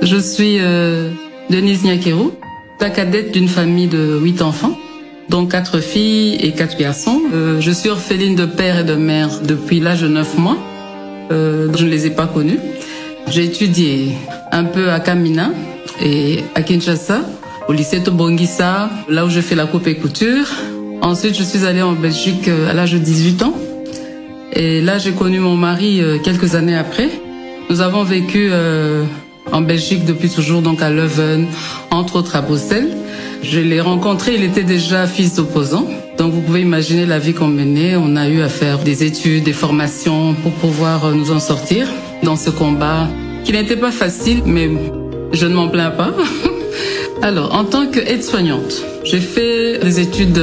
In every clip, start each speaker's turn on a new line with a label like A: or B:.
A: Je suis Denise Nyakeru, la cadette d'une famille de 8 enfants, dont 4 filles et 4 garçons. Je suis orpheline de père et de mère depuis l'âge de 9 mois. Je ne les ai pas connus. J'ai étudié un peu à Kamina et à Kinshasa, au lycée Tobongisa, là où je fais la coupe et couture. Ensuite, je suis allée en Belgique à l'âge de 18 ans. Et là, j'ai connu mon mari quelques années après. Nous avons vécu en Belgique depuis toujours, donc à Leuven, entre autres à Bruxelles. Je l'ai rencontré, il était déjà fils d'opposant. Donc vous pouvez imaginer la vie qu'on menait. On a eu à faire des études, des formations pour pouvoir nous en sortir dans ce combat qui n'était pas facile, mais je ne m'en plains pas. Alors, en tant qu'aide-soignante, j'ai fait des études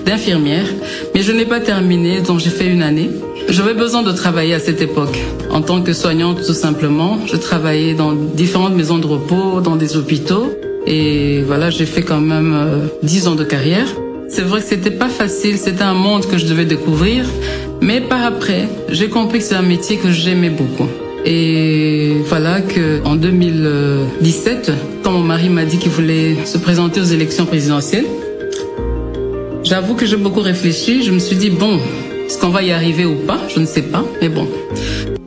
A: d'infirmière, mais je n'ai pas terminé, donc j'ai fait une année. J'avais besoin de travailler à cette époque. En tant que soignante, tout simplement, je travaillais dans différentes maisons de repos, dans des hôpitaux. Et voilà, j'ai fait quand même 10 ans de carrière. C'est vrai que c'était pas facile, c'était un monde que je devais découvrir. Mais par après, j'ai compris que c'est un métier que j'aimais beaucoup. Et voilà que en 2017, quand mon mari m'a dit qu'il voulait se présenter aux élections présidentielles, j'avoue que j'ai beaucoup réfléchi. Je me suis dit, bon, est-ce qu'on va y arriver ou pas? Je ne sais pas, mais bon.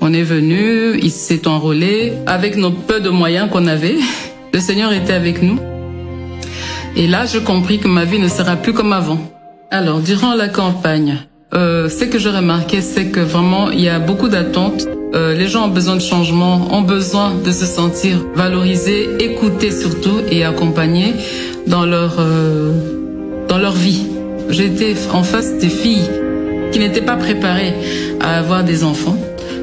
A: On est venu, il s'est enrôlé avec nos peu de moyens qu'on avait. Le Seigneur était avec nous. Et là, j'ai compris que ma vie ne sera plus comme avant. Alors, durant la campagne, ce que j'ai remarqué, c'est que vraiment, il y a beaucoup d'attentes. Les gens ont besoin de changement, ont besoin de se sentir valorisés, écoutés surtout et accompagnés dans leur vie. J'étais en face des filles qui n'étaient pas préparées à avoir des enfants.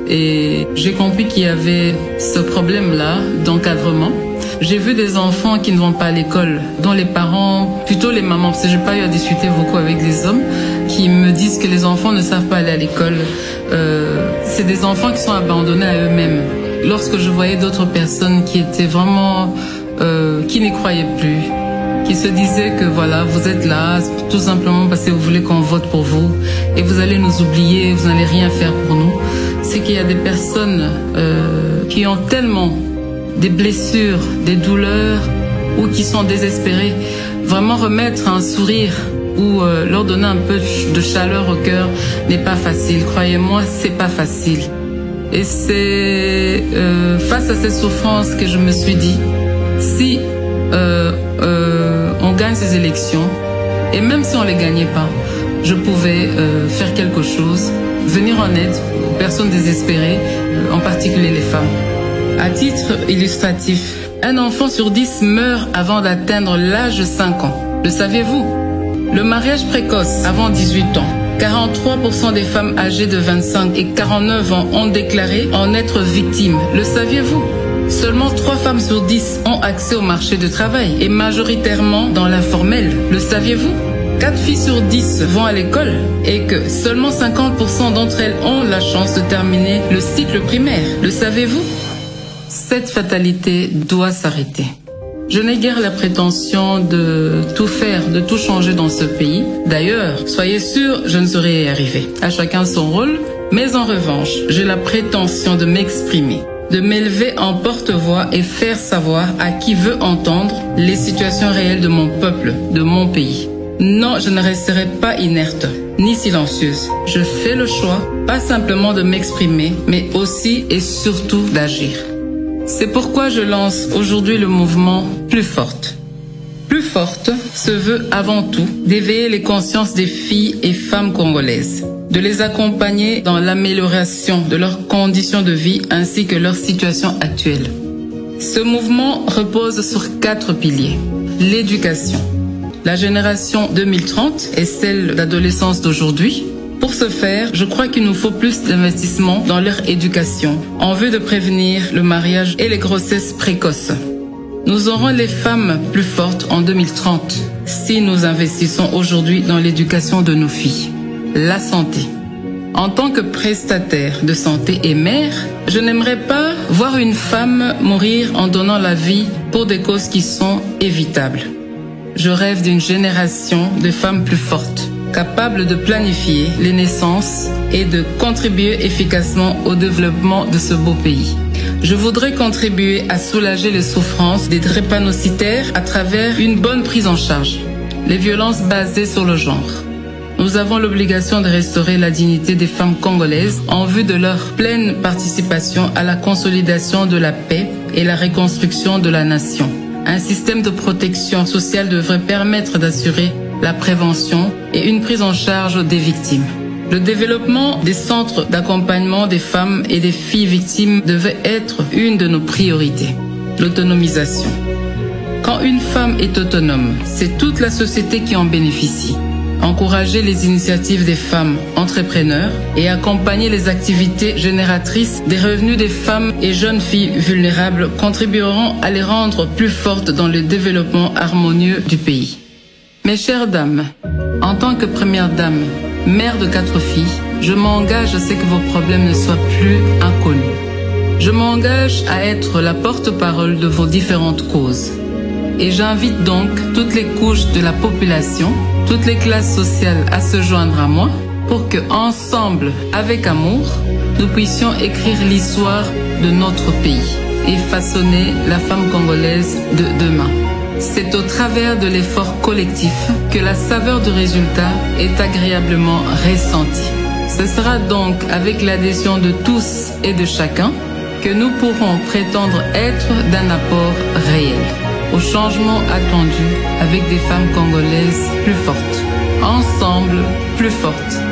A: Et j'ai compris qu'il y avait ce problème-là d'encadrement. J'ai vu des enfants qui ne vont pas à l'école, dont les parents, plutôt les mamans, parce que j'ai pas eu à discuter beaucoup avec des hommes, qui me disent que les enfants ne savent pas aller à l'école. C'est des enfants qui sont abandonnés à eux-mêmes. Lorsque je voyais d'autres personnes qui étaient vraiment, qui n'y croyaient plus, qui se disaient que voilà, vous êtes là tout simplement parce que vous voulez qu'on vote pour vous et vous allez nous oublier, vous n'allez rien faire pour nous. C'est qu'il y a des personnes qui ont tellement des blessures, des douleurs ou qui sont désespérées. Vraiment remettre un sourire ou leur donner un peu de chaleur au cœur n'est pas facile. Croyez-moi, c'est pas facile. Et c'est face à cette souffrance que je me suis dit, si on gagne ces élections, et même si on les gagnait pas, je pouvais faire quelque chose, venir en aide aux personnes désespérées, en particulier les femmes. À titre illustratif, un enfant sur 10 meurt avant d'atteindre l'âge de 5 ans. Le saviez-vous? Le mariage précoce avant 18 ans. 43% des femmes âgées de 25 et 49 ans ont déclaré en être victimes. Le saviez-vous? Seulement 3 femmes sur 10 ont accès au marché du travail et majoritairement dans l'informel. Le saviez-vous? 4 filles sur 10 vont à l'école et que seulement 50% d'entre elles ont la chance de terminer le cycle primaire. Le savez-vous? Cette fatalité doit s'arrêter. Je n'ai guère la prétention de tout faire, de tout changer dans ce pays. D'ailleurs, soyez sûrs, je ne saurais y arriver. À chacun son rôle, mais en revanche, j'ai la prétention de m'exprimer, de m'élever en porte-voix et faire savoir à qui veut entendre les situations réelles de mon peuple, de mon pays. Non, je ne resterai pas inerte, ni silencieuse. Je fais le choix, pas simplement de m'exprimer, mais aussi et surtout d'agir. C'est pourquoi je lance aujourd'hui le mouvement Plus Forte. Plus Forte se veut avant tout d'éveiller les consciences des filles et femmes congolaises, de les accompagner dans l'amélioration de leurs conditions de vie ainsi que leur situation actuelle. Ce mouvement repose sur 4 piliers. L'éducation. La génération 2030 est celle d'adolescence d'aujourd'hui. Pour ce faire, je crois qu'il nous faut plus d'investissement dans leur éducation, en vue de prévenir le mariage et les grossesses précoces. Nous aurons les femmes plus fortes en 2030 si nous investissons aujourd'hui dans l'éducation de nos filles. La santé. En tant que prestataire de santé et mère, je n'aimerais pas voir une femme mourir en donnant la vie pour des causes qui sont évitables. Je rêve d'une génération de femmes plus fortes, capables de planifier les naissances et de contribuer efficacement au développement de ce beau pays. je voudrais contribuer à soulager les souffrances des drépanocytaires à travers une bonne prise en charge. Les violences basées sur le genre. Nous avons l'obligation de restaurer la dignité des femmes congolaises en vue de leur pleine participation à la consolidation de la paix et la reconstruction de la nation. Un système de protection sociale devrait permettre d'assurer la prévention et une prise en charge des victimes. Le développement des centres d'accompagnement des femmes et des filles victimes devait être une de nos priorités. L'autonomisation. Quand une femme est autonome, c'est toute la société qui en bénéficie. Encourager les initiatives des femmes entrepreneurs et accompagner les activités génératrices des revenus des femmes et jeunes filles vulnérables contribueront à les rendre plus fortes dans le développement harmonieux du pays. Mes chères dames, en tant que première dame, mère de 4 filles, je m'engage à ce que vos problèmes ne soient plus inconnus. Je m'engage à être la porte-parole de vos différentes causes. Et j'invite donc toutes les couches de la population, toutes les classes sociales à se joindre à moi pour que, ensemble, avec amour, nous puissions écrire l'histoire de notre pays et façonner la femme congolaise de demain. C'est au travers de l'effort collectif que la saveur du résultat est agréablement ressentie. Ce sera donc avec l'adhésion de tous et de chacun que nous pourrons prétendre être d'un apport réel au changement attendu avec des femmes congolaises plus fortes. Ensemble, plus fortes.